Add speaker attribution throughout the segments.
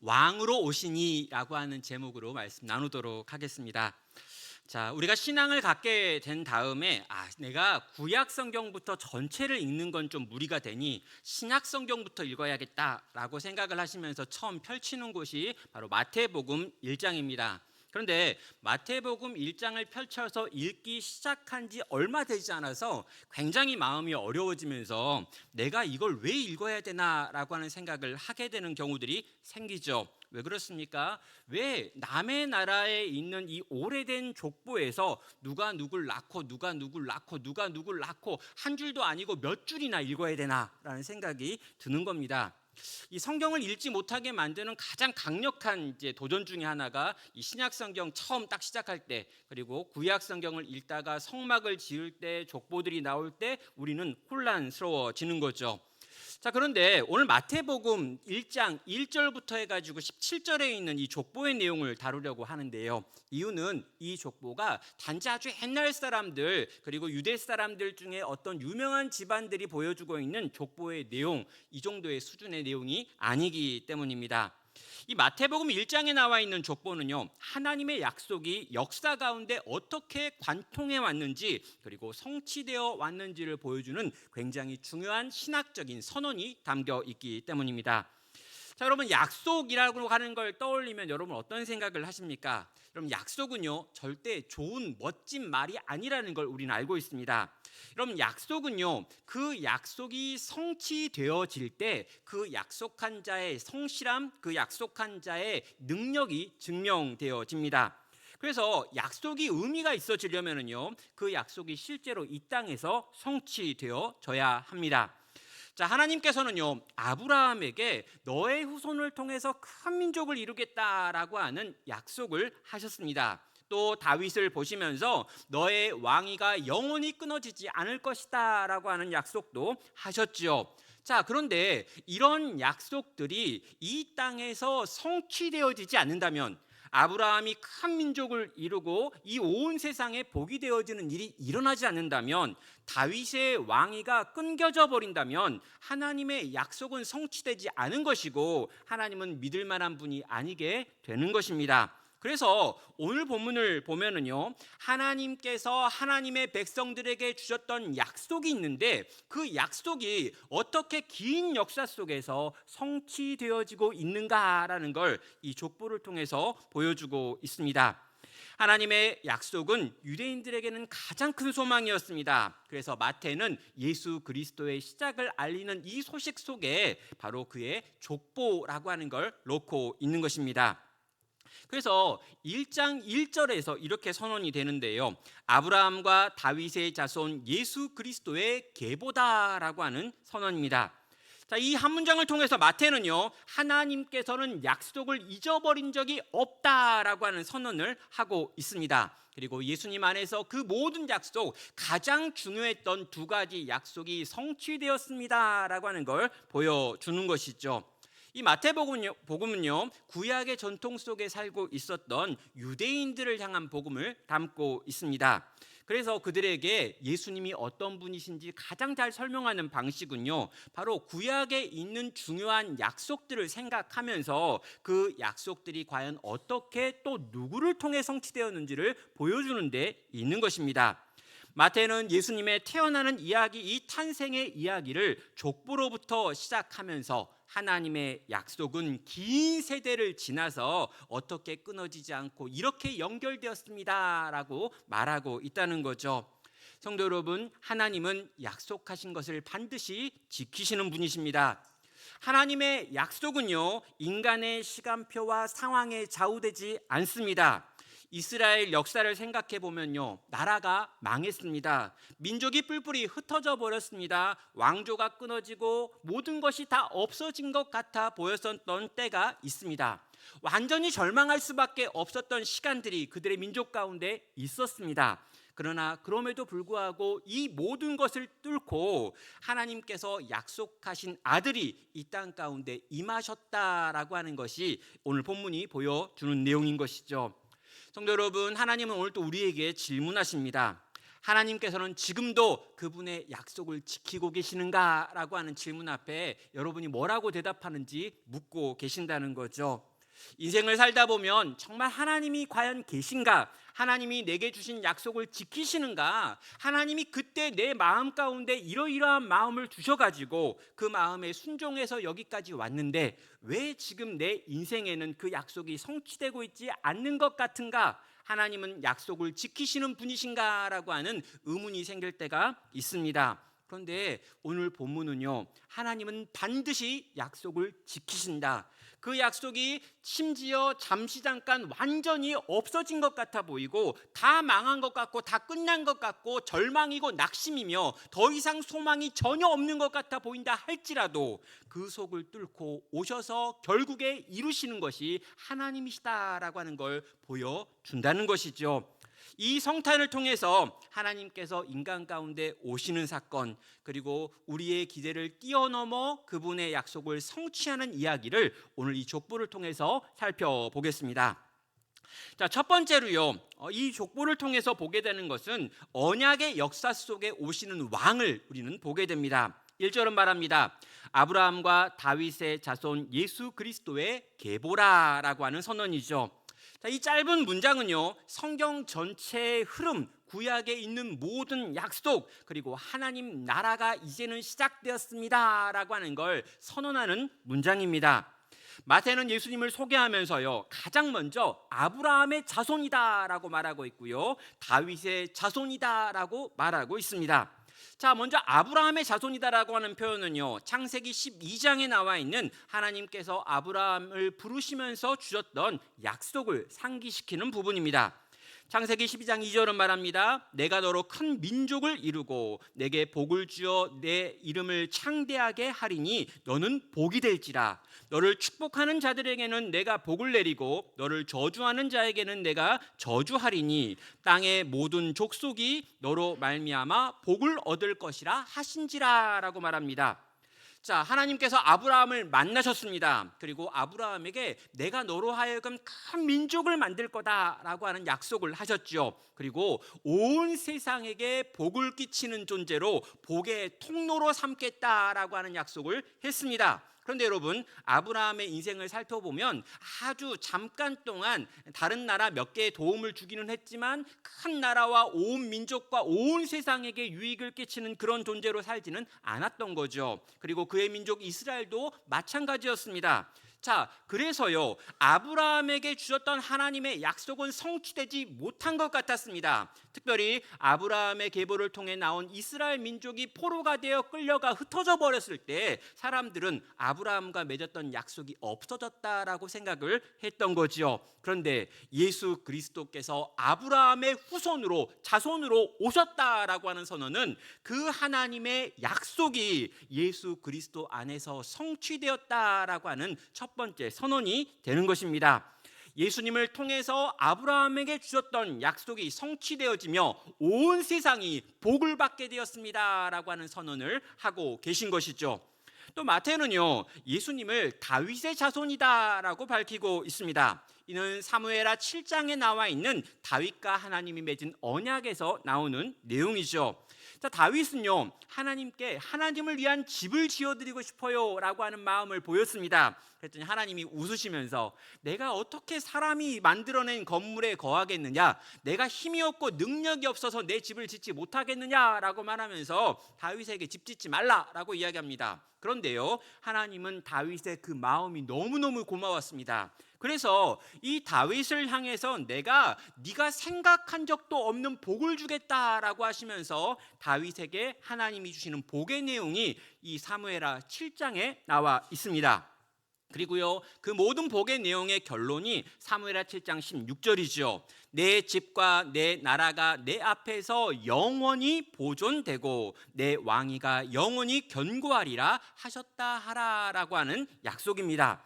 Speaker 1: 왕으로 오시니라고 하는 제목으로 말씀 나누도록 하겠습니다. 자, 우리가 신앙을 갖게 된 다음에 내가 구약 성경부터 전체를 읽는 건 좀 무리가 되니 신약 성경부터 읽어야겠다라고 생각을 하시면서 처음 펼치는 곳이 바로 마태복음 1장입니다. 그런데 마태복음 1장을 펼쳐서 읽기 시작한 지 얼마 되지 않아서 굉장히 마음이 어려워지면서 내가 이걸 왜 읽어야 되나라고 하는 생각을 하게 되는 경우들이 생기죠. 왜 그렇습니까? 왜 남의 나라에 있는 이 오래된 족보에서 누가 누굴 낳고 누가 누굴 낳고 누가 누굴 낳고 한 줄도 아니고 몇 줄이나 읽어야 되나라는 생각이 드는 겁니다. 이 성경을 읽지 못하게 만드는 가장 강력한 이제 도전 중에 하나가 이 신약 성경 처음 딱 시작할 때, 그리고 구약 성경을 읽다가 성막을 지을 때, 족보들이 나올 때 우리는 혼란스러워지는 거죠. 자, 그런데 오늘 마태복음 1장 1절부터 해가지고 17절에 있는 이 족보의 내용을 다루려고 하는데요. 이유는 이 족보가 단지 아주 옛날 사람들, 그리고 유대 사람들 중에 어떤 유명한 집안들이 보여주고 있는 족보의 내용, 이 정도의 수준의 내용이 아니기 때문입니다. 이 마태복음 1장에 나와 있는 족보는요, 하나님의 약속이 역사 가운데 어떻게 관통해 왔는지, 그리고 성취되어 왔는지를 보여주는 굉장히 중요한 신학적인 선언이 담겨 있기 때문입니다. 자, 여러분, 약속이라고 하는 걸 떠올리면 여러분 어떤 생각을 하십니까? 여러분, 약속은요 절대 좋은 멋진 말이 아니라는 걸 우리는 알고 있습니다. 여러분, 약속은요 그 약속이 성취되어질 때 그 약속한 자의 성실함, 그 약속한 자의 능력이 증명되어집니다. 그래서 약속이 의미가 있어지려면은요 그 약속이 실제로 이 땅에서 성취되어져야 합니다. 자, 하나님께서는요 아브라함에게 너의 후손을 통해서 큰 민족을 이루겠다라고 하는 약속을 하셨습니다. 또 다윗을 보시면서 너의 왕위가 영원히 끊어지지 않을 것이다라고 하는 약속도 하셨지요. 자, 그런데 이런 약속들이 이 땅에서 성취되어지지 않는다면, 아브라함이 큰 민족을 이루고 이 온 세상에 복이 되어지는 일이 일어나지 않는다면, 다윗의 왕위가 끊겨져 버린다면 하나님의 약속은 성취되지 않은 것이고 하나님은 믿을 만한 분이 아니게 되는 것입니다. 그래서 오늘 본문을 보면은요, 하나님께서 하나님의 백성들에게 주셨던 약속이 있는데 그 약속이 어떻게 긴 역사 속에서 성취되어지고 있는가라는 걸 이 족보를 통해서 보여주고 있습니다. 하나님의 약속은 유대인들에게는 가장 큰 소망이었습니다. 그래서 마태는 예수 그리스도의 시작을 알리는 이 소식 속에 바로 그의 족보라고 하는 걸 놓고 있는 것입니다. 그래서 1장 1절에서 이렇게 선언이 되는데요, 아브라함과 다윗의 자손 예수 그리스도의 계보다라고 하는 선언입니다. 자, 이 한 문장을 통해서 마태는요, 하나님께서는 약속을 잊어버린 적이 없다라고 하는 선언을 하고 있습니다. 그리고 예수님 안에서 그 모든 약속, 가장 중요했던 두 가지 약속이 성취되었습니다라고 하는 걸 보여주는 것이죠. 이 마태복음은요 구약의 전통 속에 살고 있었던 유대인들을 향한 복음을 담고 있습니다. 그래서 그들에게 예수님이 어떤 분이신지 가장 잘 설명하는 방식은요 바로 구약에 있는 중요한 약속들을 생각하면서 그 약속들이 과연 어떻게 또 누구를 통해 성취되었는지를 보여주는 데 있는 것입니다. 마태는 예수님의 태어나는 이야기, 이 탄생의 이야기를 족보로부터 시작하면서 하나님의 약속은 긴 세대를 지나서 어떻게 끊어지지 않고 이렇게 연결되었습니다라고 말하고 있다는 거죠. 성도 여러분, 하나님은 약속하신 것을 반드시 지키시는 분이십니다. 하나님의 약속은요 인간의 시간표와 상황에 좌우되지 않습니다. 이스라엘 역사를 생각해 보면요, 나라가 망했습니다. 민족이 뿔뿔이 흩어져 버렸습니다. 왕조가 끊어지고 모든 것이 다 없어진 것 같아 보였었던 때가 있습니다. 완전히 절망할 수밖에 없었던 시간들이 그들의 민족 가운데 있었습니다. 그러나 그럼에도 불구하고 이 모든 것을 뚫고 하나님께서 약속하신 아들이 이 땅 가운데 임하셨다라고 하는 것이 오늘 본문이 보여주는 내용인 것이죠. 성도 여러분, 하나님은 오늘 또 우리에게 질문하십니다. 하나님께서는 지금도 그분의 약속을 지키고 계시는가라고 하는 질문 앞에 여러분이 뭐라고 대답하는지 묻고 계신다는 거죠. 인생을 살다 보면 정말 하나님이 과연 계신가? 하나님이 내게 주신 약속을 지키시는가? 하나님이 그때 내 마음 가운데 이러이러한 마음을 주셔가지고 그 마음에 순종해서 여기까지 왔는데 왜 지금 내 인생에는 그 약속이 성취되고 있지 않는 것 같은가? 하나님은 약속을 지키시는 분이신가라고 하는 의문이 생길 때가 있습니다. 그런데 오늘 본문은요, 하나님은 반드시 약속을 지키신다. 그 약속이 심지어 잠시 잠깐 완전히 없어진 것 같아 보이고 다 망한 것 같고 다 끝난 것 같고 절망이고 낙심이며 더 이상 소망이 전혀 없는 것 같아 보인다 할지라도 그 속을 뚫고 오셔서 결국에 이루시는 것이 하나님이시다라고 하는 걸 보여준다는 것이죠. 이 성탄을 통해서 하나님께서 인간 가운데 오시는 사건, 그리고 우리의 기대를 뛰어넘어 그분의 약속을 성취하는 이야기를 오늘 이 족보를 통해서 살펴보겠습니다. 자, 첫 번째로요, 이 족보를 통해서 보게 되는 것은 언약의 역사 속에 오시는 왕을 우리는 보게 됩니다. 1절은 말합니다. 아브라함과 다윗의 자손 예수 그리스도의 계보라라고 하는 선언이죠. 자, 이 짧은 문장은요, 성경 전체의 흐름, 구약에 있는 모든 약속, 그리고 하나님 나라가 이제는 시작되었습니다라고 하는 걸 선언하는 문장입니다. 마태는 예수님을 소개하면서요, 가장 먼저 아브라함의 자손이다라고 말하고 있고요, 다윗의 자손이다라고 말하고 있습니다. 자, 먼저 아브라함의 자손이다라고 하는 표현은요, 창세기 12장에 나와 있는 하나님께서 아브라함을 부르시면서 주셨던 약속을 상기시키는 부분입니다. 창세기 12장 2절은 말합니다. 내가 너로 큰 민족을 이루고 내게 복을 주어 내 이름을 창대하게 하리니 너는 복이 될지라. 너를 축복하는 자들에게는 내가 복을 내리고 너를 저주하는 자에게는 내가 저주하리니 땅의 모든 족속이 너로 말미암아 복을 얻을 것이라 하신지라라고 말합니다. 자, 하나님께서 아브라함을 만나셨습니다. 그리고 아브라함에게 내가 너로 하여금 큰 민족을 만들 거다라고 하는 약속을 하셨죠. 그리고 온 세상에게 복을 끼치는 존재로 복의 통로로 삼겠다라고 하는 약속을 했습니다. 그런데 여러분, 아브라함의 인생을 살펴보면 아주 잠깐 동안 다른 나라 몇 개의 도움을 주기는 했지만 큰 나라와 온 민족과 온 세상에게 유익을 끼치는 그런 존재로 살지는 않았던 거죠. 그리고 그의 민족 이스라엘도 마찬가지였습니다. 자, 그래서요, 아브라함에게 주셨던 하나님의 약속은 성취되지 못한 것 같았습니다. 특별히 아브라함의 계보를 통해 나온 이스라엘 민족이 포로가 되어 끌려가 흩어져 버렸을 때 사람들은 아브라함과 맺었던 약속이 없어졌다라고 생각을 했던 거지요. 그런데 예수 그리스도께서 아브라함의 후손으로 자손으로 오셨다라고 하는 선언은 그 하나님의 약속이 예수 그리스도 안에서 성취되었다라고 하는 첫 번째 선언이 되는 것입니다. 예수님을 통해서 아브라함에게 주셨던 약속이 성취되어지며 온 세상이 복을 받게 되었습니다라고 하는 선언을 하고 계신 것이죠. 또 마태는요, 예수님을 다윗의 자손이다라고 밝히고 있습니다. 이는 사무엘하 7장에 나와 있는 다윗과 하나님이 맺은 언약에서 나오는 내용이죠. 자, 다윗은요, 하나님께 하나님을 위한 집을 지어드리고 싶어요 라고 하는 마음을 보였습니다. 그랬더니 하나님이 웃으시면서 내가 어떻게 사람이 만들어낸 건물에 거하겠느냐, 내가 힘이 없고 능력이 없어서 내 집을 짓지 못하겠느냐라고 말하면서 다윗에게 집 짓지 말라라고 이야기합니다. 그런데요, 하나님은 다윗의 그 마음이 너무너무 고마웠습니다. 그래서 이 다윗을 향해서 내가 네가 생각한 적도 없는 복을 주겠다라고 하시면서 다윗에게 하나님이 주시는 복의 내용이 이 사무엘하 7장에 나와 있습니다. 그리고요, 그 모든 복의 내용의 결론이 사무엘하 7장 16절이죠. 내 집과 내 나라가 내 앞에서 영원히 보존되고 내 왕위가 영원히 견고하리라 하셨다 하라라고 하는 약속입니다.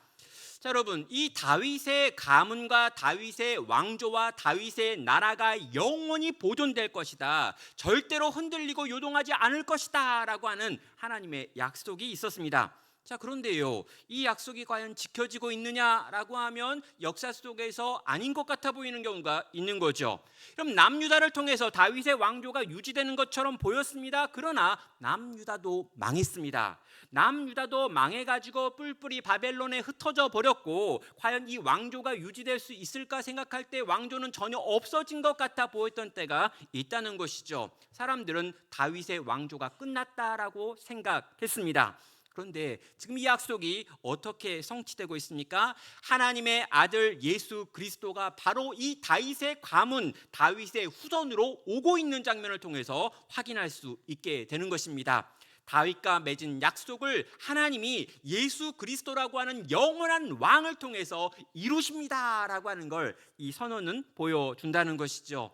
Speaker 1: 자, 여러분, 이 다윗의 가문과 다윗의 왕조와 다윗의 나라가 영원히 보존될 것이다, 절대로 흔들리고 요동하지 않을 것이다 라고 하는 하나님의 약속이 있었습니다. 자, 그런데요, 이 약속이 과연 지켜지고 있느냐라고 하면 역사 속에서 아닌 것 같아 보이는 경우가 있는 거죠. 그럼 남유다를 통해서 다윗의 왕조가 유지되는 것처럼 보였습니다. 그러나 남유다도 망했습니다. 남유다도 망해가지고 뿔뿔이 바벨론에 흩어져 버렸고, 과연 이 왕조가 유지될 수 있을까 생각할 때 왕조는 전혀 없어진 것 같아 보였던 때가 있다는 것이죠. 사람들은 다윗의 왕조가 끝났다라고 생각했습니다. 그런데 지금 이 약속이 어떻게 성취되고 있습니까? 하나님의 아들 예수 그리스도가 바로 이 다윗의 가문, 다윗의 후손으로 오고 있는 장면을 통해서 확인할 수 있게 되는 것입니다. 다윗과 맺은 약속을 하나님이 예수 그리스도라고 하는 영원한 왕을 통해서 이루십니다라고 하는 걸 이 선언은 보여준다는 것이죠.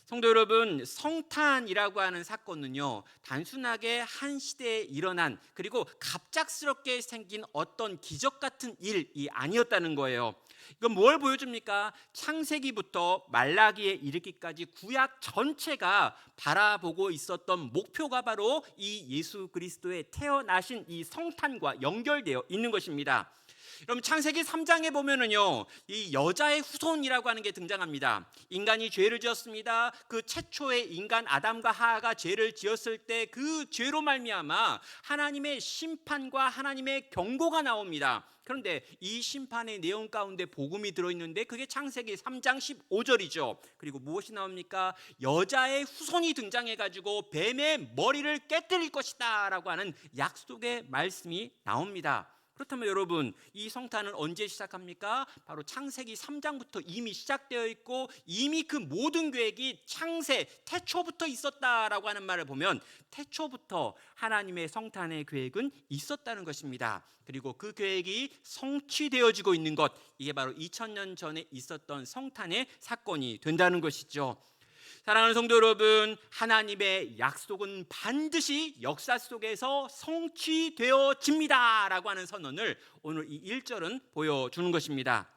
Speaker 1: 성도 여러분, 성탄이라고 하는 사건은요, 단순하게 한 시대에 일어난, 그리고 갑작스럽게 생긴 어떤 기적 같은 일이 아니었다는 거예요. 이건 뭘 보여줍니까? 창세기부터 말라기에 이르기까지 구약 전체가 바라보고 있었던 목표가 바로 이 예수 그리스도의 태어나신 이 성탄과 연결되어 있는 것입니다. 그럼 창세기 3장에 보면은요, 이 여자의 후손이라고 하는 게 등장합니다. 인간이 죄를 지었습니다. 그 최초의 인간 아담과 하하가 죄를 지었을 때 그 죄로 말미암아 하나님의 심판과 하나님의 경고가 나옵니다. 그런데 이 심판의 내용 가운데 복음이 들어있는데 그게 창세기 3장 15절이죠. 그리고 무엇이 나옵니까? 여자의 후손이 등장해가지고 뱀의 머리를 깨뜨릴 것이다 라고 하는 약속의 말씀이 나옵니다. 그렇다면 여러분, 이 성탄은 언제 시작합니까? 바로 창세기 3장부터 이미 시작되어 있고, 이미 그 모든 계획이 창세 태초부터 있었다라고 하는 말을 보면 태초부터 하나님의 성탄의 계획은 있었다는 것입니다. 그리고 그 계획이 성취되어지고 있는 것, 이게 바로 2000년 전에 있었던 성탄의 사건이 된다는 것이죠. 사랑하는 성도 여러분, 하나님의 약속은 반드시 역사 속에서 성취되어집니다 라고 하는 선언을 오늘 이 1절은 보여주는 것입니다.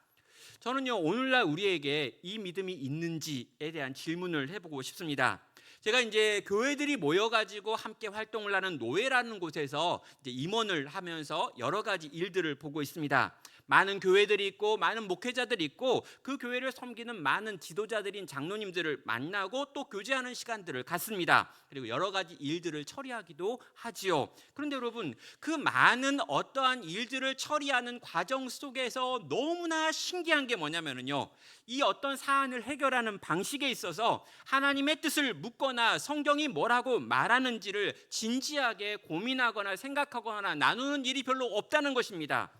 Speaker 1: 저는요, 오늘날 우리에게 이 믿음이 있는지에 대한 질문을 해보고 싶습니다. 제가 이제 교회들이 모여가지고 함께 활동을 하는 노회라는 곳에서 이제 임원을 하면서 여러 가지 일들을 보고 있습니다. 많은 교회들이 있고 많은 목회자들이 있고 그 교회를 섬기는 많은 지도자들인 장로님들을 만나고 또 교제하는 시간들을 갖습니다. 그리고 여러 가지 일들을 처리하기도 하지요. 그런데 여러분, 그 많은 어떠한 일들을 처리하는 과정 속에서 너무나 신기한 게 뭐냐면요, 이 어떤 사안을 해결하는 방식에 있어서 하나님의 뜻을 묻거나 성경이 뭐라고 말하는지를 진지하게 고민하거나 생각하거나 나누는 일이 별로 없다는 것입니다.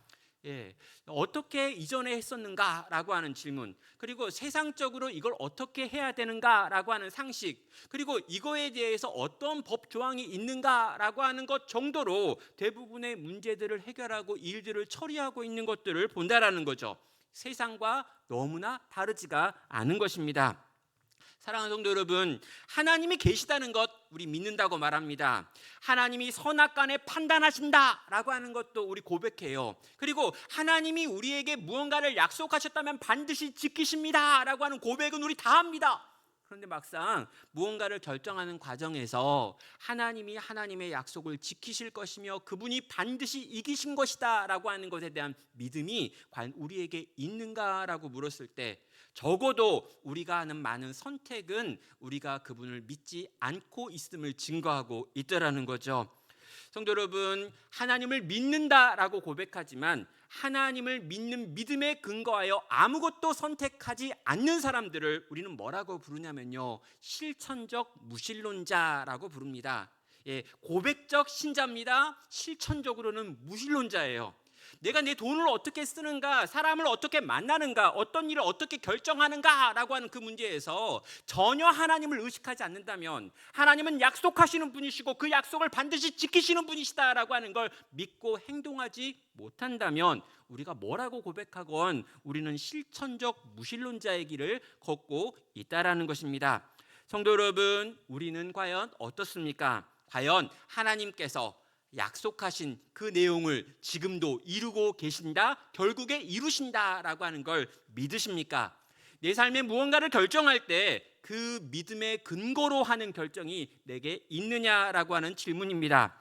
Speaker 1: 어떻게 이전에 했었는가라고 하는 질문, 그리고 세상적으로 이걸 어떻게 해야 되는가라고 하는 상식, 그리고 이거에 대해서 어떤 법 조항이 있는가라고 하는 것 정도로 대부분의 문제들을 해결하고 일들을 처리하고 있는 것들을 본다라는 거죠. 세상과 너무나 다르지가 않은 것입니다. 사랑하는 성도 여러분, 하나님이 계시다는 것 우리 믿는다고 말합니다. 하나님이 선악간에 판단하신다라고 하는 것도 우리 고백해요. 그리고 하나님이 우리에게 무언가를 약속하셨다면 반드시 지키십니다라고 하는 고백은 우리 다 합니다. 그런데 막상 무언가를 결정하는 과정에서 하나님이 하나님의 약속을 지키실 것이며 그분이 반드시 이기신 것이다 라고 하는 것에 대한 믿음이 과연 우리에게 있는가라고 물었을 때, 적어도 우리가 하는 많은 선택은 우리가 그분을 믿지 않고 있음을 증거하고 있더라는 거죠. 성도 여러분, 하나님을 믿는다라고 고백하지만 하나님을 믿는 믿음에 근거하여 아무것도 선택하지 않는 사람들을 우리는 뭐라고 부르냐면요, 실천적 무신론자라고 부릅니다. 고백적 신자입니다. 실천적으로는 무신론자예요. 내가 내 돈을 어떻게 쓰는가, 사람을 어떻게 만나는가, 어떤 일을 어떻게 결정하는가라고 하는 그 문제에서 전혀 하나님을 의식하지 않는다면, 하나님은 약속하시는 분이시고 그 약속을 반드시 지키시는 분이시다라고 하는 걸 믿고 행동하지 못한다면 우리가 뭐라고 고백하건 우리는 실천적 무신론자의 길을 걷고 있다라는 것입니다. 성도 여러분, 우리는 과연 어떻습니까? 과연 하나님께서 약속하신 그 내용을 지금도 이루고 계신다, 결국에 이루신다라고 하는 걸 믿으십니까? 내 삶에 무언가를 결정할 때 그 믿음의 근거로 하는 결정이 내게 있느냐라고 하는 질문입니다.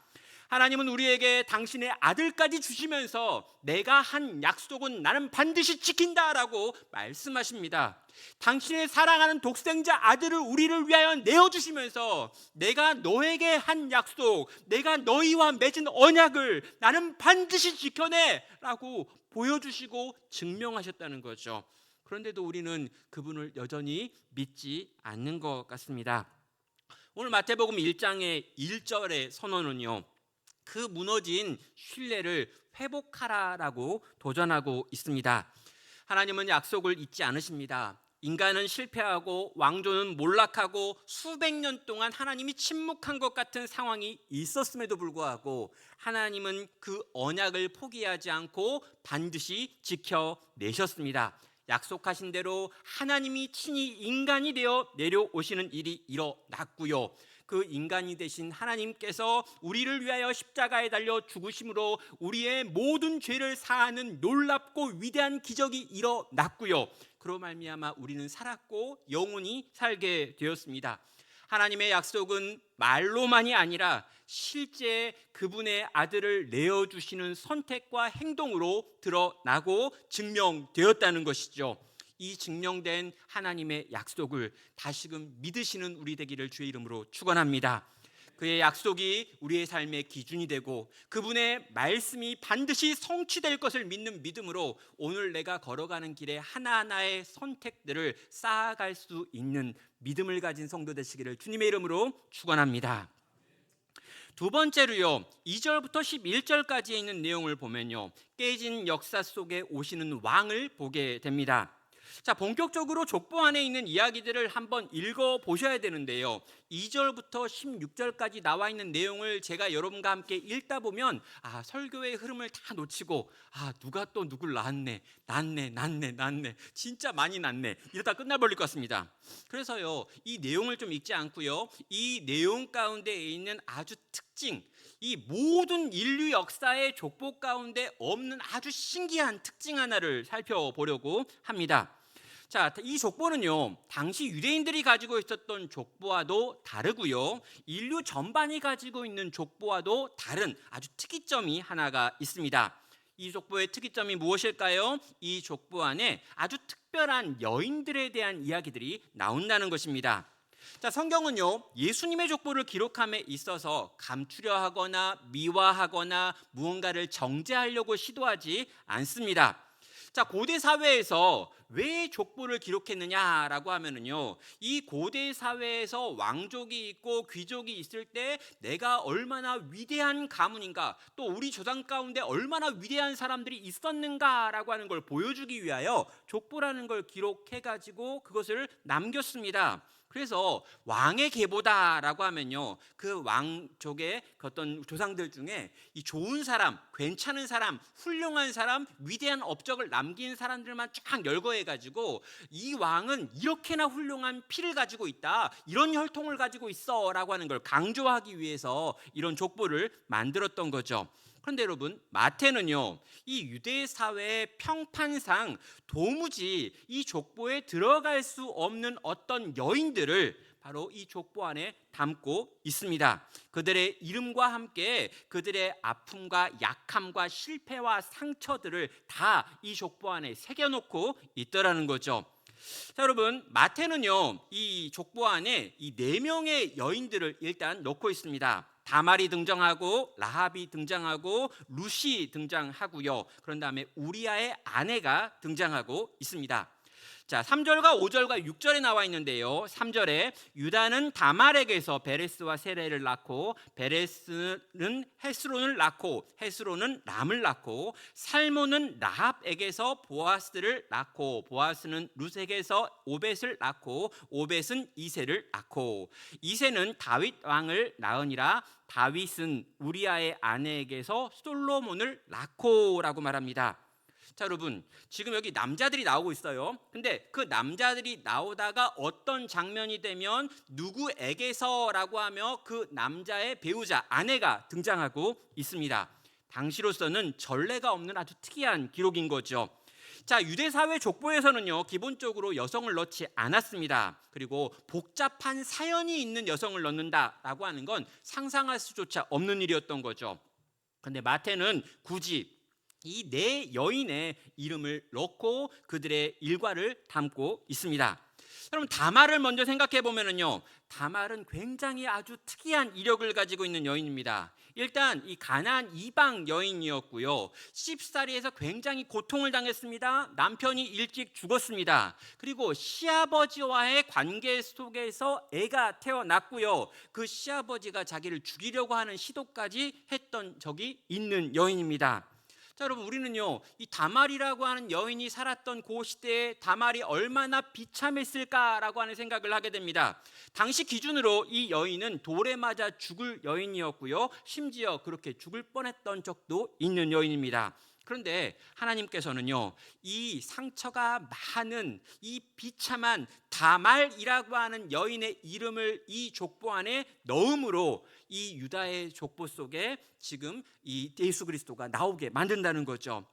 Speaker 1: 하나님은 우리에게 당신의 아들까지 주시면서 내가 한 약속은 나는 반드시 지킨다라고 말씀하십니다. 당신의 사랑하는 독생자 아들을 우리를 위하여 내어주시면서 내가 너에게 한 약속, 내가 너희와 맺은 언약을 나는 반드시 지켜내 라고 보여주시고 증명하셨다는 거죠. 그런데도 우리는 그분을 여전히 믿지 않는 것 같습니다. 오늘 마태복음 1장의 1절의 선언은요, 그 무너진 신뢰를 회복하라라고 도전하고 있습니다. 하나님은 약속을 잊지 않으십니다. 인간은 실패하고 왕조는 몰락하고 수백 년 동안 하나님이 침묵한 것 같은 상황이 있었음에도 불구하고 하나님은 그 언약을 포기하지 않고 반드시 지켜내셨습니다. 약속하신 대로 하나님이 친히 인간이 되어 내려오시는 일이 일어났고요. 그 인간이 되신 하나님께서 우리를 위하여 십자가에 달려 죽으심으로 우리의 모든 죄를 사하는 놀랍고 위대한 기적이 일어났고요. 그로 말미암아 우리는 살았고 영원히 살게 되었습니다. 하나님의 약속은 말로만이 아니라 실제 그분의 아들을 내어주시는 선택과 행동으로 드러나고 증명되었다는 것이죠. 이 증명된 하나님의 약속을 다시금 믿으시는 우리 되기를 주의 이름으로 축원합니다. 그의 약속이 우리의 삶의 기준이 되고 그분의 말씀이 반드시 성취될 것을 믿는 믿음으로 오늘 내가 걸어가는 길에 하나하나의 선택들을 쌓아갈 수 있는 믿음을 가진 성도 되시기를 주님의 이름으로 축원합니다. 두 번째로요, 2절부터 11절까지에 있는 내용을 보면요, 깨진 역사 속에 오시는 왕을 보게 됩니다. 자, 본격적으로 족보 안에 있는 이야기들을 한번 읽어보셔야 되는데요, 2절부터 16절까지 나와 있는 내용을 제가 여러분과 함께 읽다 보면 설교의 흐름을 다 놓치고 누가 또 누굴 낳았네, 진짜 많이 낳네, 이러다 끝나버릴 것 같습니다. 그래서요, 이 내용을 좀 읽지 않고요, 이 내용 가운데 있는 아주 특징, 이 모든 인류 역사의 족보 가운데 없는 아주 신기한 특징 하나를 살펴보려고 합니다. 자, 이 족보는요, 당시 유대인들이 가지고 있었던 족보와도 다르고요, 인류 전반이 가지고 있는 족보와도 다른 아주 특이점이 하나가 있습니다. 이 족보의 특이점이 무엇일까요? 이 족보 안에 아주 특별한 여인들에 대한 이야기들이 나온다는 것입니다. 자, 성경은요, 예수님의 족보를 기록함에 있어서 감추려 하거나 미화하거나 무언가를 정제하려고 시도하지 않습니다. 자, 고대 사회에서 왜 족보를 기록했느냐라고 하면은요, 이 고대 사회에서 왕족이 있고 귀족이 있을 때 내가 얼마나 위대한 가문인가, 또 우리 조상 가운데 얼마나 위대한 사람들이 있었는가라고 하는 걸 보여주기 위하여 족보라는 걸 기록해 가지고 그것을 남겼습니다. 그래서 왕의 계보다라고 하면요, 그 왕족의 어떤 조상들 중에 이 좋은 사람, 괜찮은 사람, 훌륭한 사람, 위대한 업적을 남긴 사람들만 쫙 열거해 가지고 이 왕은 이렇게나 훌륭한 피를 가지고 있다, 이런 혈통을 가지고 있어라고 하는 걸 강조하기 위해서 이런 족보를 만들었던 거죠. 그런데 여러분, 마태는요, 이 유대 사회의 평판상 도무지 이 족보에 들어갈 수 없는 어떤 여인들을 바로 이 족보 안에 담고 있습니다. 그들의 이름과 함께 그들의 아픔과 약함과 실패와 상처들을 다 이 족보 안에 새겨놓고 있더라는 거죠. 자, 여러분, 마태는요, 이 족보 안에 이 4명의 여인들을 일단 넣고 있습니다. 다말이 등장하고 라합이 등장하고 루시 등장하고요. 그런 다음에 우리아의 아내가 등장하고 있습니다. 자, 3절과 5절과 6절에 나와 있는데요, 3절에 유다는 다말에게서 베레스와 세레를 낳고 베레스는 헤스론을 낳고 헤스론은 람을 낳고 살몬은 라합에게서 보아스를 낳고 보아스는 룻에게서 오벳을 낳고 오벳은 이새를 낳고 이새는 다윗 왕을 낳으니라 다윗은 우리아의 아내에게서 솔로몬을 낳고라고 말합니다. 자, 여러분, 지금 여기 남자들이 나오고 있어요. 근데 그 남자들이 나오다가 어떤 장면이 되면 누구에게서라고 하며 그 남자의 배우자, 아내가 등장하고 있습니다. 당시로서는 전례가 없는 아주 특이한 기록인 거죠. 자, 유대 사회 족보에서는요, 기본적으로 여성을 넣지 않았습니다. 그리고 복잡한 사연이 있는 여성을 넣는다라고 하는 건 상상할 수조차 없는 일이었던 거죠. 그런데 마태는 굳이 이 네 여인의 이름을 넣고 그들의 일과를 담고 있습니다. 여러분, 다말을 먼저 생각해 보면은요, 다말은 굉장히 아주 특이한 이력을 가지고 있는 여인입니다. 일단 이 가나안 이방 여인이었고요, 씹사리에서 굉장히 고통을 당했습니다. 남편이 일찍 죽었습니다. 그리고 시아버지와의 관계 속에서 애가 태어났고요, 그 시아버지가 자기를 죽이려고 하는 시도까지 했던 적이 있는 여인입니다. 자, 여러분, 우리는요, 이 다말이라고 하는 여인이 살았던 그 시대에 다말이 얼마나 비참했을까라고 하는 생각을 하게 됩니다. 당시 기준으로 이 여인은 돌에 맞아 죽을 여인이었고요, 심지어 그렇게 죽을 뻔했던 적도 있는 여인입니다. 그런데 하나님께서는요, 이 상처가 많은 이 비참한 다말이라고 하는 여인의 이름을 이 족보 안에 넣음으로 이 유다의 족보 속에 지금 이 예수 그리스도가 나오게 만든다는 거죠.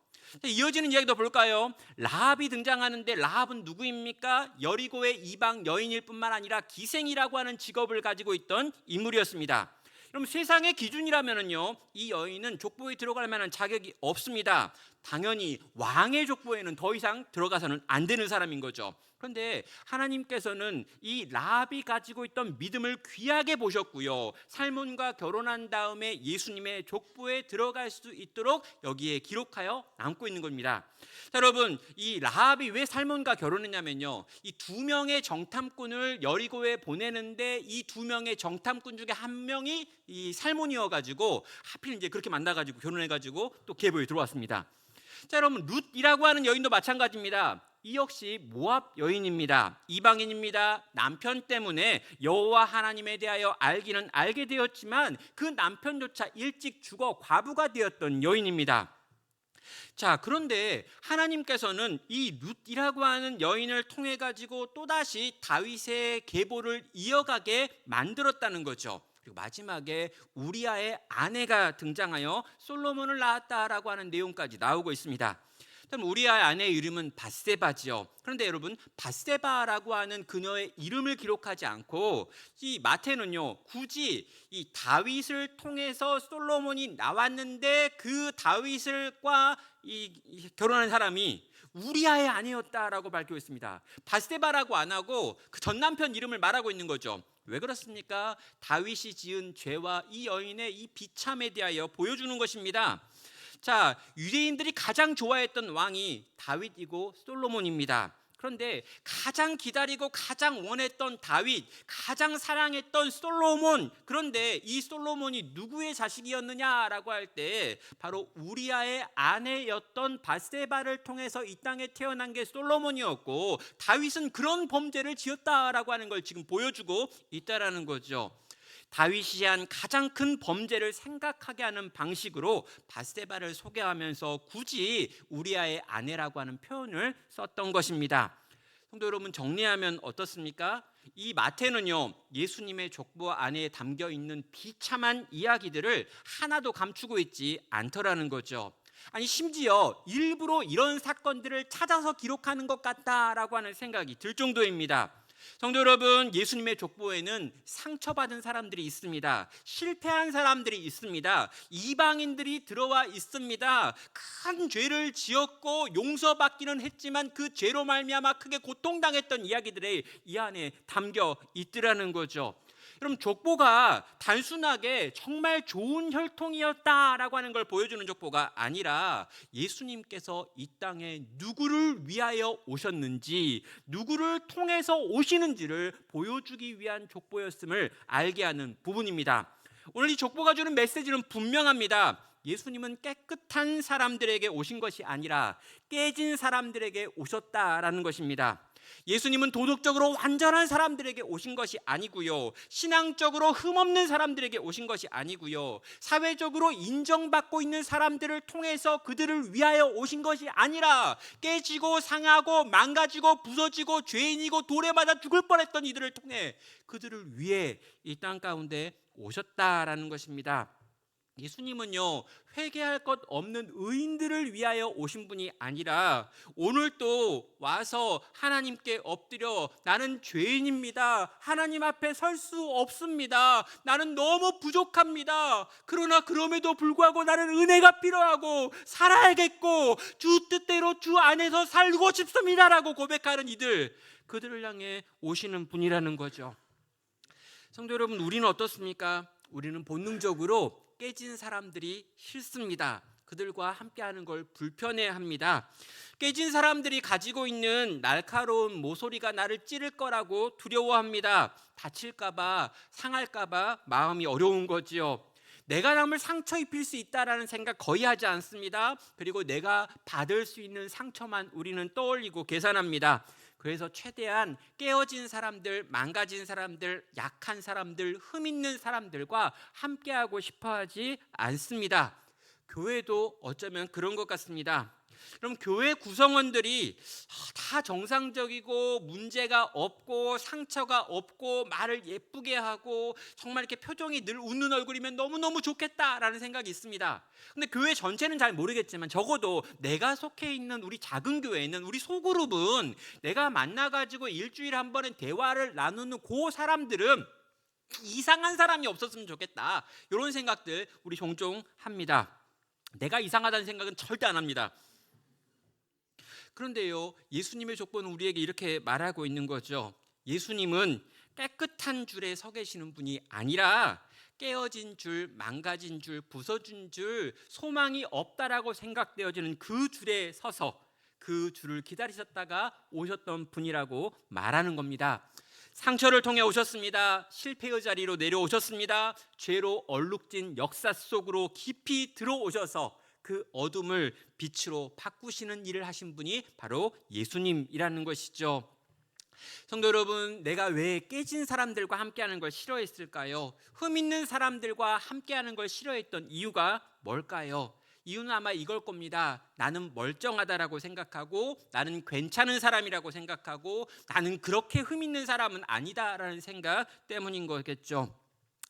Speaker 1: 이어지는 이야기도 볼까요? 라합이 등장하는데, 라합은 누구입니까? 여리고의 이방 여인일 뿐만 아니라 기생이라고 하는 직업을 가지고 있던 인물이었습니다. 그럼 세상의 기준이라면요, 이 여인은 족보에 들어갈 만한 자격이 없습니다. 당연히 왕의 족보에는 더 이상 들어가서는 안 되는 사람인 거죠. 그런데 하나님께서는 이 라합이 가지고 있던 믿음을 귀하게 보셨고요, 살몬과 결혼한 다음에 예수님의 족보에 들어갈 수 있도록 여기에 기록하여 남고 있는 겁니다. 자, 여러분, 이 라합이 왜 살몬과 결혼했냐면요, 이 두 명의 정탐꾼을 여리고에 보내는데 이 두 명의 정탐꾼 중에 한 명이 이 살몬이어가지고 하필 이제 그렇게 만나가지고 결혼해가지고 또 계보에 들어왔습니다. 자, 여러분, 룻이라고 하는 여인도 마찬가지입니다. 이 역시 모압 여인입니다. 이방인입니다. 남편 때문에 여호와 하나님에 대하여 알기는 알게 되었지만 그 남편조차 일찍 죽어 과부가 되었던 여인입니다. 자, 그런데 하나님께서는 이 룻이라고 하는 여인을 통해 가지고 또다시 다윗의 계보를 이어가게 만들었다는 거죠. 그리고 마지막에 우리아의 아내가 등장하여 솔로몬을 낳았다라고 하는 내용까지 나오고 있습니다. 우리아의 아내의 이름은 밧세바지요. 그런데 여러분, 밧세바라고 하는 그녀의 이름을 기록하지 않고 이 마태는요, 굳이 이 다윗을 통해서 솔로몬이 나왔는데 그 다윗과 결혼한 사람이 우리아의 아내였다라고 밝히고 있습니다. 밧세바라고 안 하고 그 전 남편 이름을 말하고 있는 거죠. 왜 그렇습니까? 다윗이 지은 죄와 이 여인의 이 비참에 대하여 보여주는 것입니다. 자, 유대인들이 가장 좋아했던 왕이 다윗이고 솔로몬입니다. 그런데 가장 기다리고 가장 원했던 다윗, 가장 사랑했던 솔로몬, 그런데 이 솔로몬이 누구의 자식이었느냐라고 할 때 바로 우리아의 아내였던 밧세바를 통해서 이 땅에 태어난 게 솔로몬이었고, 다윗은 그런 범죄를 지었다라고 하는 걸 지금 보여주고 있다라는 거죠. 다윗이 한 가장 큰 범죄를 생각하게 하는 방식으로 밧세바를 소개하면서 굳이 우리아의 아내라고 하는 표현을 썼던 것입니다. 성도 여러분, 정리하면 어떻습니까? 이 마태는요, 예수님의 족보 안에 담겨 있는 비참한 이야기들을 하나도 감추고 있지 않더라는 거죠. 아니, 심지어 일부러 이런 사건들을 찾아서 기록하는 것 같다라고 하는 생각이 들 정도입니다. 성도 여러분, 예수님의 족보에는 상처받은 사람들이 있습니다. 실패한 사람들이 있습니다. 이방인들이 들어와 있습니다. 큰 죄를 지었고 용서받기는 했지만 그 죄로 말미암아 크게 고통당했던 이야기들이 이 안에 담겨 있더라는 거죠. 여러분, 족보가 단순하게 정말 좋은 혈통이었다라고 하는 걸 보여주는 족보가 아니라 예수님께서 이 땅에 누구를 위하여 오셨는지, 누구를 통해서 오시는지를 보여주기 위한 족보였음을 알게 하는 부분입니다. 오늘 이 족보가 주는 메시지는 분명합니다. 예수님은 깨끗한 사람들에게 오신 것이 아니라 깨진 사람들에게 오셨다라는 것입니다. 예수님은 도덕적으로 완전한 사람들에게 오신 것이 아니고요, 신앙적으로 흠없는 사람들에게 오신 것이 아니고요, 사회적으로 인정받고 있는 사람들을 통해서 그들을 위하여 오신 것이 아니라 깨지고 상하고 망가지고 부서지고 죄인이고 돌에 맞아 죽을 뻔했던 이들을 통해 그들을 위해 이 땅 가운데 오셨다라는 것입니다. 예수님은요, 회개할 것 없는 의인들을 위하여 오신 분이 아니라 오늘 또 와서 하나님께 엎드려 나는 죄인입니다, 하나님 앞에 설 수 없습니다, 나는 너무 부족합니다, 그러나 그럼에도 불구하고 나는 은혜가 필요하고 살아야겠고 주 뜻대로 주 안에서 살고 싶습니다라고 고백하는 그들을 향해 오시는 분이라는 거죠. 성도 여러분, 우리는 어떻습니까? 우리는 본능적으로 깨진 사람들이 싫습니다. 그들과 함께하는 걸 불편해합니다. 깨진 사람들이 가지고 있는 날카로운 모서리가 나를 찌를 거라고 두려워합니다. 다칠까봐, 상할까봐 마음이 어려운 거지요. 내가 남을 상처 입힐 수 있다라는 생각 거의 하지 않습니다. 그리고 내가 받을 수 있는 상처만 우리는 떠올리고 계산합니다. 그래서 최대한 깨어진 사람들, 망가진 사람들, 약한 사람들, 흠 있는 사람들과 함께하고 싶어 하지 않습니다. 교회도 어쩌면 그런 것 같습니다. 그럼 교회 구성원들이 다 정상적이고 문제가 없고 상처가 없고 말을 예쁘게 하고 정말 이렇게 표정이 늘 웃는 얼굴이면 너무너무 좋겠다라는 생각이 있습니다. 근데 교회 전체는 잘 모르겠지만 적어도 내가 속해 있는 우리 작은 교회는, 우리 소그룹은 내가 만나가지고 일주일에 한 번은 대화를 나누는 그 사람들은 이상한 사람이 없었으면 좋겠다, 이런 생각들 우리 종종 합니다. 내가 이상하다는 생각은 절대 안 합니다. 그런데요, 예수님의 조건은 우리에게 이렇게 말하고 있는 거죠. 예수님은 깨끗한 줄에 서 계시는 분이 아니라 깨어진 줄, 망가진 줄, 부서진 줄, 소망이 없다라고 생각되어지는 그 줄에 서서 그 줄을 기다리셨다가 오셨던 분이라고 말하는 겁니다. 상처를 통해 오셨습니다. 실패의 자리로 내려오셨습니다. 죄로 얼룩진 역사 속으로 깊이 들어오셔서 그 어둠을 빛으로 바꾸시는 일을 하신 분이 바로 예수님이라는 것이죠. 성도 여러분, 내가 왜 깨진 사람들과 함께하는 걸 싫어했을까요? 흠 있는 사람들과 함께하는 걸 싫어했던 이유가 뭘까요? 이유는 아마 이걸 겁니다. 나는 멀쩡하다라고 생각하고, 나는 괜찮은 사람이라고 생각하고, 나는 그렇게 흠 있는 사람은 아니다라는 생각 때문인 거겠죠.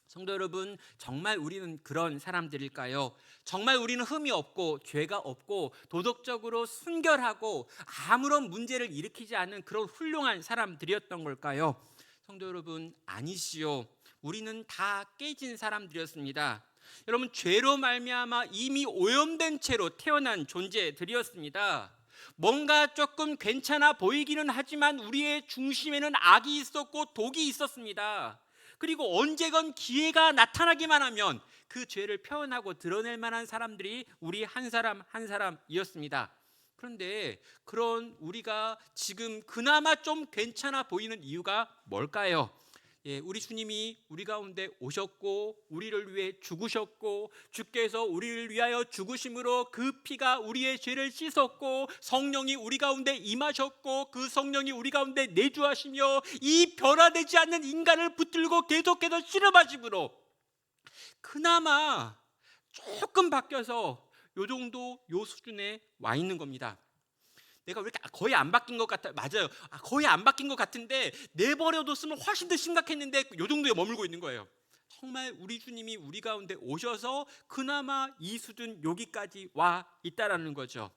Speaker 1: 성도 여러분, 정말 우리는 그런 사람들일까요? 정말 우리는 흠이 없고 죄가 없고 도덕적으로 순결하고 아무런 문제를 일으키지 않는 그런 훌륭한 사람들이었던 걸까요? 성도 여러분, 아니시요. 우리는 다 깨진 사람들이었습니다. 여러분, 죄로 말미암아 이미 오염된 채로 태어난 존재들이었습니다. 뭔가 조금 괜찮아 보이기는 하지만 우리의 중심에는 악이 있었고 독이 있었습니다. 그리고 언제건 기회가 나타나기만 하면 그 죄를 표현하고 드러낼 만한 사람들이 우리 한 사람 한 사람이었습니다. 그런데 그런 우리가 지금 그나마 좀 괜찮아 보이는 이유가 뭘까요? 우리 주님이 우리 가운데 오셨고 우리를 위해 죽으셨고, 주께서 우리를 위하여 죽으심으로 그 피가 우리의 죄를 씻었고, 성령이 우리 가운데 임하셨고, 그 성령이 우리 가운데 내주하시며 이 변화되지 않는 인간을 붙들고 계속해서 씨름하심으로 그나마 조금 바뀌어서 요 정도, 요 수준에 와 있는 겁니다. 내가 왜 이렇게 거의 안 바뀐 것 같아? 맞아요. 거의 안 바뀐 것 같은데 내버려뒀으면 훨씬 더 심각했는데 요 정도에 머물고 있는 거예요. 정말 우리 주님이 우리 가운데 오셔서 그나마 이 수준 여기까지 와 있다라는 거죠.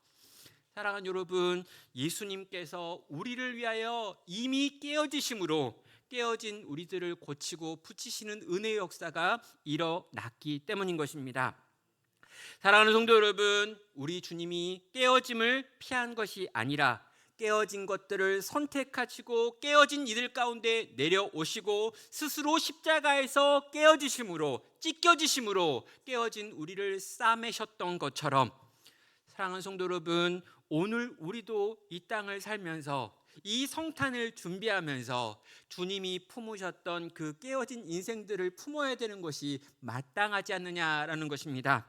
Speaker 1: 사랑하는 여러분, 예수님께서 우리를 위하여 이미 깨어지심으로 깨어진 우리들을 고치고 붙이시는 은혜의 역사가 일어났기 때문인 것입니다. 사랑하는 성도 여러분, 우리 주님이 깨어짐을 피한 것이 아니라 깨어진 것들을 선택하시고 깨어진 이들 가운데 내려오시고 스스로 십자가에서 깨어지심으로, 찢겨지심으로 깨어진 우리를 싸매셨던 것처럼, 사랑하는 성도 여러분, 오늘 우리도 이 땅을 살면서 이 성탄을 준비하면서 주님이 품으셨던 그 깨어진 인생들을 품어야 되는 것이 마땅하지 않느냐라는 것입니다.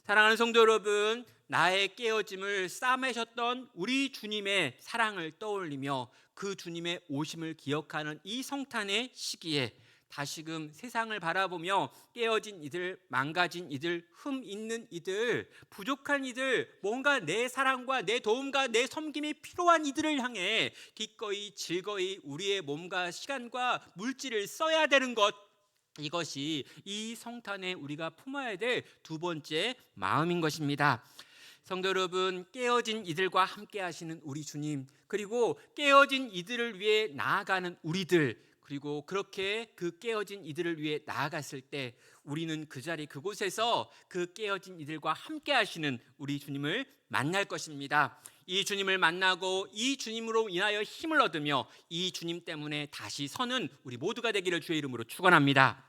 Speaker 1: 사랑하는 성도 여러분, 나의 깨어짐을 싸매셨던 우리 주님의 사랑을 떠올리며 그 주님의 오심을 기억하는 이 성탄의 시기에 다시금 세상을 바라보며 깨어진 이들, 망가진 이들, 흠 있는 이들, 부족한 이들, 뭔가 내 사랑과 내 도움과 내 섬김이 필요한 이들을 향해 기꺼이 즐거이 우리의 몸과 시간과 물질을 써야 되는 것, 이것이 이 성탄에 우리가 품어야 될 두 번째 마음인 것입니다. 성도 여러분, 깨어진 이들과 함께 하시는 우리 주님, 그리고 깨어진 이들을 위해 나아가는 우리들, 그리고 그렇게 그 깨어진 이들을 위해 나아갔을 때 우리는 그 자리 그곳에서 그 깨어진 이들과 함께 하시는 우리 주님을 만날 것입니다. 이 주님을 만나고 이 주님으로 인하여 힘을 얻으며 이 주님 때문에 다시 서는 우리 모두가 되기를 주의 이름으로 축원합니다.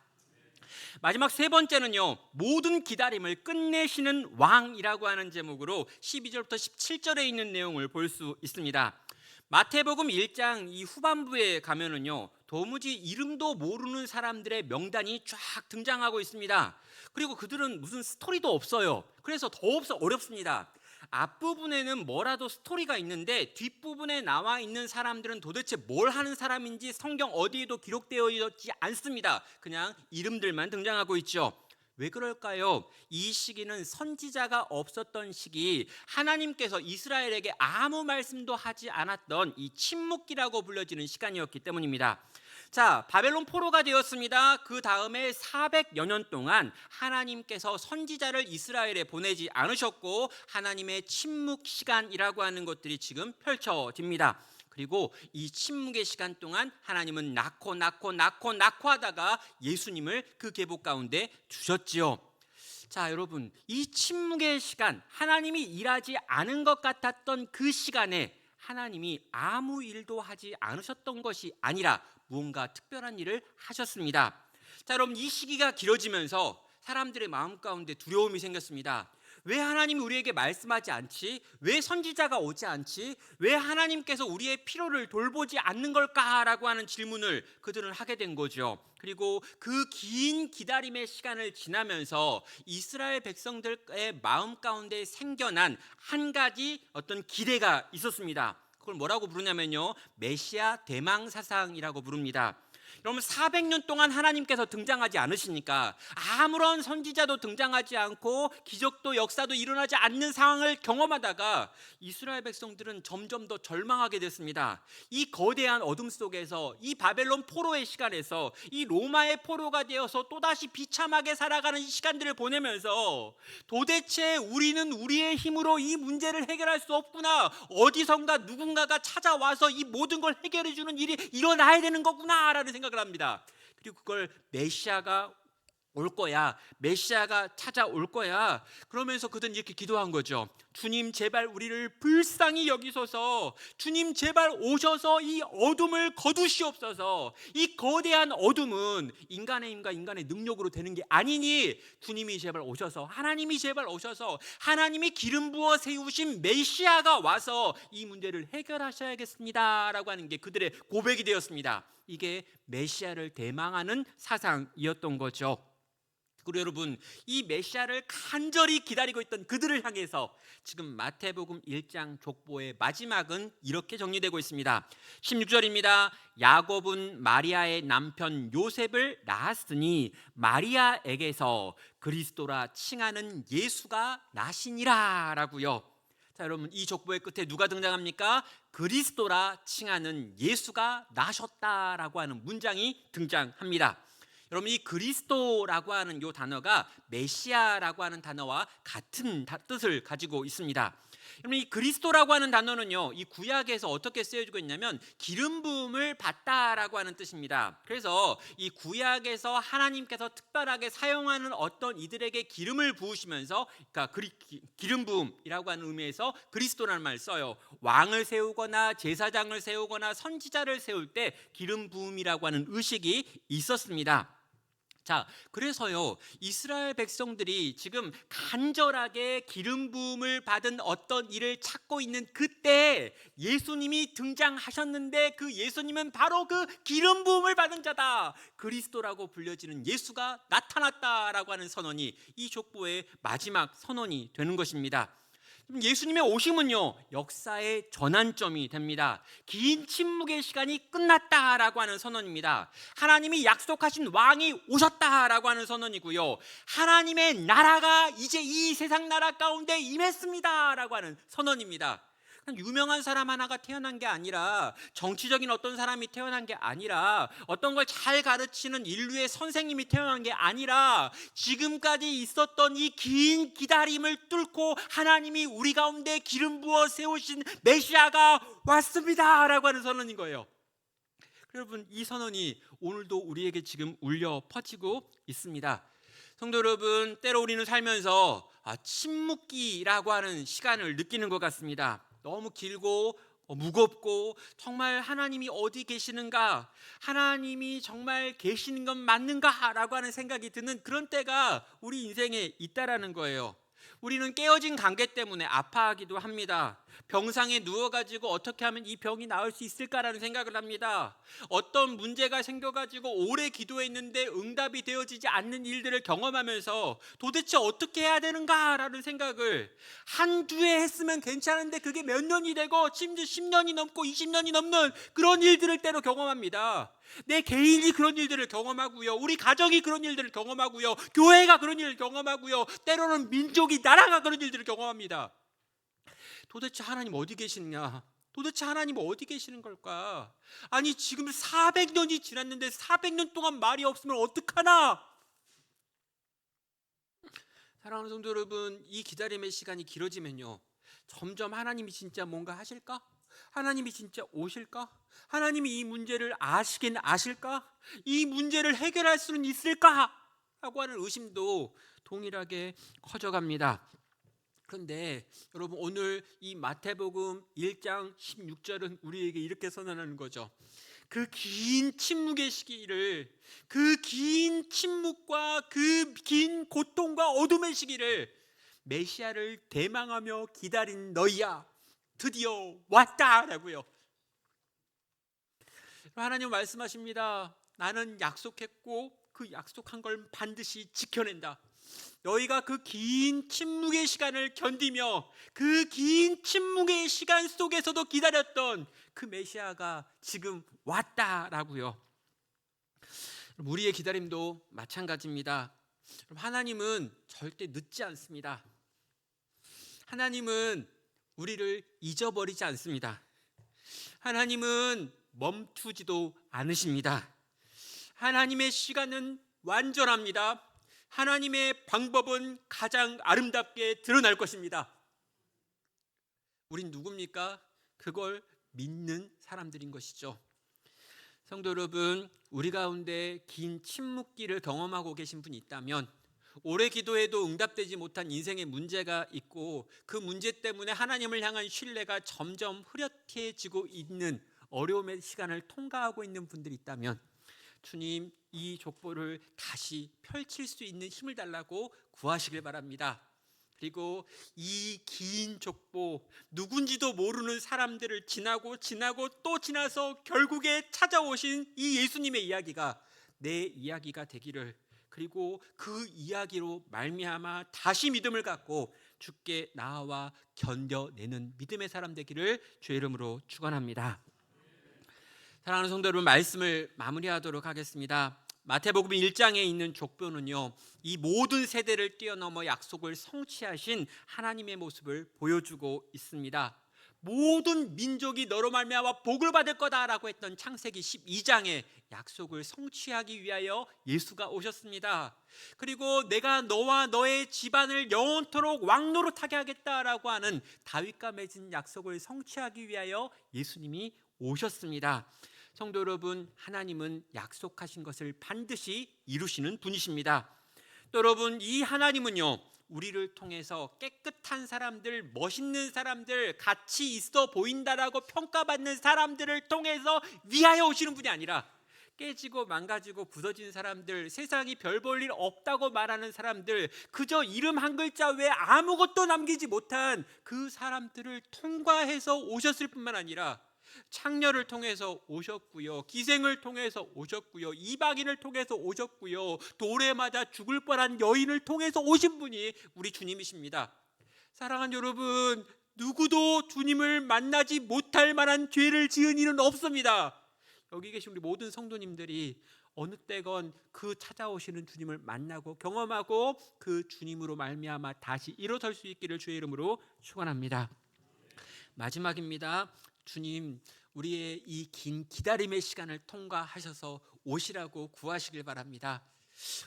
Speaker 1: 마지막 세 번째는요, 모든 기다림을 끝내시는 왕이라고 하는 제목으로 12절부터 17절에 있는 내용을 볼 수 있습니다. 마태복음 1장 이 후반부에 가면은요, 도무지 이름도 모르는 사람들의 명단이 쫙 등장하고 있습니다. 그리고 그들은 무슨 스토리도 없어요. 그래서 더없어 어렵습니다. 앞부분에는 뭐라도 스토리가 있는데 뒷부분에 나와 있는 사람들은 도대체 뭘 하는 사람인지 성경 어디에도 기록되어 있지 않습니다. 그냥 이름들만 등장하고 있죠. 왜 그럴까요? 이 시기는 선지자가 없었던 시기, 하나님께서 이스라엘에게 아무 말씀도 하지 않았던 이 침묵기라고 불려지는 시간이었기 때문입니다. 자, 바벨론 포로가 되었습니다. 그 다음에 400여 년 동안 하나님께서 선지자를 이스라엘에 보내지 않으셨고 하나님의 침묵 시간이라고 하는 것들이 지금 펼쳐집니다. 그리고 이 침묵의 시간 동안 하나님은 낳고 하다가 예수님을 그 계보 가운데 주셨지요. 자, 여러분, 이 침묵의 시간, 하나님이 일하지 않은 것 같았던 그 시간에 하나님이 아무 일도 하지 않으셨던 것이 아니라 무언가 특별한 일을 하셨습니다. 자, 여러분, 이 시기가 길어지면서 사람들의 마음 가운데 두려움이 생겼습니다. 왜 하나님이 우리에게 말씀하지 않지? 왜 선지자가 오지 않지? 왜 하나님께서 우리의 필요를 돌보지 않는 걸까라고 하는 질문을 그들은 하게 된 거죠. 그리고 그 긴 기다림의 시간을 지나면서 이스라엘 백성들의 마음 가운데 생겨난 한 가지 어떤 기대가 있었습니다. 그걸 뭐라고 부르냐면요, 메시아 대망 사상이라고 부릅니다. 여러분, 400년 동안 하나님께서 등장하지 않으시니까 아무런 선지자도 등장하지 않고 기적도 역사도 일어나지 않는 상황을 경험하다가 이스라엘 백성들은 점점 더 절망하게 됐습니다. 이 거대한 어둠 속에서, 이 바벨론 포로의 시간에서, 이 로마의 포로가 되어서 또다시 비참하게 살아가는 이 시간들을 보내면서 도대체 우리는 우리의 힘으로 이 문제를 해결할 수 없구나, 어디선가 누군가가 찾아와서 이 모든 걸 해결해 주는 일이 일어나야 되는 거구나 라는 생각을 합니다. 그리고 그걸 메시아가 올 거야, 메시아가 찾아올 거야. 그러면서 그들은 이렇게 기도한 거죠. 주님, 제발 우리를 불쌍히 여기소서. 주님, 제발 오셔서 이 어둠을 거두시옵소서. 이 거대한 어둠은 인간의 힘과 인간의 능력으로 되는 게 아니니 주님이 제발 오셔서, 하나님이 제발 오셔서 하나님이 기름 부어 세우신 메시아가 와서 이 문제를 해결하셔야겠습니다 라고 하는 게 그들의 고백이 되었습니다. 이게 메시아를 대망하는 사상이었던 거죠. 그리고 여러분, 이 메시아를 간절히 기다리고 있던 그들을 향해서 지금 마태복음 1장 족보의 마지막은 이렇게 정리되고 있습니다. 16절입니다. 야곱은 마리아의 남편 요셉을 낳았으니 마리아에게서 그리스도라 칭하는 예수가 나시니라 라고요. 자, 여러분, 이 족보의 끝에 누가 등장합니까? 그리스도라 칭하는 예수가 나셨다라고 하는 문장이 등장합니다. 여러분, 이 그리스도라고 하는 이 단어가 메시아라고 하는 단어와 같은 뜻을 가지고 있습니다. 여러분, 이 그리스도라고 하는 단어는요, 이 구약에서 어떻게 쓰여지고 있냐면 기름 부음을 받다라고 하는 뜻입니다. 그래서 이 구약에서 하나님께서 특별하게 사용하는 어떤 이들에게 기름을 부으시면서, 그러니까 기름 부음이라고 하는 의미에서 그리스도라는 말을 써요. 왕을 세우거나 제사장을 세우거나 선지자를 세울 때 기름 부음이라고 하는 의식이 있었습니다. 자, 그래서요, 이스라엘 백성들이 지금 간절하게 기름 부음을 받은 어떤 일을 찾고 있는 그때 예수님이 등장하셨는데 그 예수님은 바로 그 기름 부음을 받은 자다, 그리스도라고 불려지는 예수가 나타났다라고 하는 선언이 이 족보의 마지막 선언이 되는 것입니다. 예수님의 오심은요, 역사의 전환점이 됩니다. 긴 침묵의 시간이 끝났다라고 하는 선언입니다. 하나님이 약속하신 왕이 오셨다라고 하는 선언이고요, 하나님의 나라가 이제 이 세상 나라 가운데 임했습니다라고 하는 선언입니다. 유명한 사람 하나가 태어난 게 아니라, 정치적인 어떤 사람이 태어난 게 아니라, 어떤 걸 잘 가르치는 인류의 선생님이 태어난 게 아니라, 지금까지 있었던 이 긴 기다림을 뚫고 하나님이 우리 가운데 기름 부어 세우신 메시아가 왔습니다 라고 하는 선언인 거예요. 여러분, 이 선언이 오늘도 우리에게 지금 울려 퍼지고 있습니다. 성도 여러분, 때로 우리는 살면서 침묵기라고 하는 시간을 느끼는 것 같습니다. 너무 길고 무겁고, 정말 하나님이 어디 계시는가, 하나님이 정말 계시는 건 맞는가 라고 하는 생각이 드는 그런 때가 우리 인생에 있다라는 거예요. 우리는 깨어진 관계 때문에 아파하기도 합니다. 병상에 누워가지고 어떻게 하면 이 병이 나을 수 있을까라는 생각을 합니다. 어떤 문제가 생겨가지고 오래 기도했는데 응답이 되어지지 않는 일들을 경험하면서 도대체 어떻게 해야 되는가라는 생각을 한두 해 했으면 괜찮은데 그게 몇 년이 되고 심지어 10년이 넘고 20년이 넘는 그런 일들을 때로 경험합니다. 내 개인이 그런 일들을 경험하고요, 우리 가정이 그런 일들을 경험하고요, 교회가 그런 일을 경험하고요, 때로는 민족이, 나라가 그런 일들을 경험합니다. 도대체 하나님 어디 계시느냐? 도대체 하나님 어디 계시는 걸까? 아니, 지금 400년이 지났는데 400년 동안 말이 없으면 어떡하나? 사랑하는 성도 여러분, 이 기다림의 시간이 길어지면요, 점점 하나님이 진짜 뭔가 하실까? 하나님이 진짜 오실까? 하나님이 이 문제를 아시긴 아실까? 이 문제를 해결할 수는 있을까? 라고 하는 의심도 동일하게 커져갑니다. 그런데 여러분, 오늘 이 마태복음 1장 16절은 우리에게 이렇게 선언하는 거죠. 그 긴 침묵의 시기를, 그 긴 침묵과 그 긴 고통과 어둠의 시기를 메시아를 대망하며 기다린 너희야, 드디어 왔다라고요. 하나님 말씀하십니다. 나는 약속했고 그 약속한 걸 반드시 지켜낸다. 너희가 그 긴 침묵의 시간을 견디며 그 긴 침묵의 시간 속에서도 기다렸던 그 메시아가 지금 왔다라고요. 우리의 기다림도 마찬가지입니다. 하나님은 절대 늦지 않습니다. 하나님은 우리를 잊어버리지 않습니다. 하나님은 멈추지도 않으십니다. 하나님의 시간은 완전합니다. 하나님의 방법은 가장 아름답게 드러날 것입니다. 우린 누굽니까? 그걸 믿는 사람들인 것이죠. 성도 여러분, 우리 가운데 긴 침묵기를 경험하고 계신 분이 있다면, 오래 기도해도 응답되지 못한 인생의 문제가 있고 그 문제 때문에 하나님을 향한 신뢰가 점점 흐릿해지고 있는 어려움의 시간을 통과하고 있는 분들이 있다면, 주님, 이 족보를 다시 펼칠 수 있는 힘을 달라고 구하시길 바랍니다. 그리고 이 긴 족보, 누군지도 모르는 사람들을 지나고 또 지나서 결국에 찾아오신 이 예수님의 이야기가 내 이야기가 되기를, 그리고 그 이야기로 말미암아 다시 믿음을 갖고 주께 나아와 견뎌내는 믿음의 사람 되기를 주의 이름으로 축원합니다. 사랑하는 성도 여러분, 말씀을 마무리하도록 하겠습니다. 마태복음 1장에 있는 족보는요, 이 모든 세대를 뛰어넘어 약속을 성취하신 하나님의 모습을 보여주고 있습니다. 모든 민족이 너로 말미암아 복을 받을 거다라고 했던 창세기 12장의 약속을 성취하기 위하여 예수가 오셨습니다. 그리고 내가 너와 너의 집안을 영원토록 왕노릇하게 하겠다라고 하는 다윗과 맺은 약속을 성취하기 위하여 예수님이 오셨습니다. 성도 여러분, 하나님은 약속하신 것을 반드시 이루시는 분이십니다. 또 여러분, 이 하나님은요, 우리를 통해서 깨끗한 사람들, 멋있는 사람들, 가치 있어 보인다라고 평가받는 사람들을 통해서 위하여 오시는 분이 아니라, 깨지고 망가지고 부서진 사람들, 세상이 별 볼 일 없다고 말하는 사람들, 그저 이름 한 글자 외에 아무것도 남기지 못한 그 사람들을 통과해서 오셨을 뿐만 아니라, 창녀를 통해서 오셨고요, 기생을 통해서 오셨고요, 이방인을 통해서 오셨고요, 돌에 맞아 죽을 뻔한 여인을 통해서 오신 분이 우리 주님이십니다. 사랑하는 여러분, 누구도 주님을 만나지 못할 만한 죄를 지은 이는 없습니다. 여기 계신 우리 모든 성도님들이 어느 때건 그 찾아오시는 주님을 만나고 경험하고 그 주님으로 말미암아 다시 일어설 수 있기를 주의 이름으로 축원합니다. 마지막입니다. 주님, 우리의 이 긴 기다림의 시간을 통과하셔서 오시라고 구하시길 바랍니다.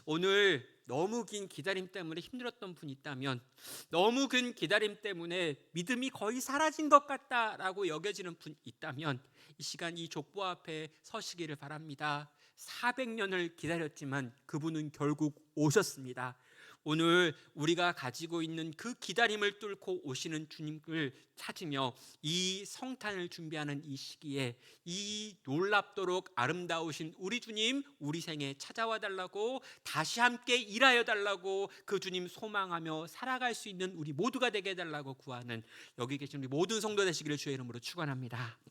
Speaker 1: 오늘 너무 긴 기다림 때문에 힘들었던 분이 있다면, 너무 긴 기다림 때문에 믿음이 거의 사라진 것 같다라고 여겨지는 분이 있다면, 이 시간 이 족보 앞에 서시기를 바랍니다. 400년을 기다렸지만 그분은 결국 오셨습니다. 오늘 우리가 가지고 있는 그 기다림을 뚫고 오시는 주님을 찾으며 이 성탄을 준비하는 이 시기에 이 놀랍도록 아름다우신 우리 주님, 우리 생에 찾아와 달라고, 다시 함께 일하여 달라고, 그 주님 소망하며 살아갈 수 있는 우리 모두가 되게 해달라고 구하는, 여기 계신 우리 모든 성도 되시기를 주의 이름으로 축원합니다.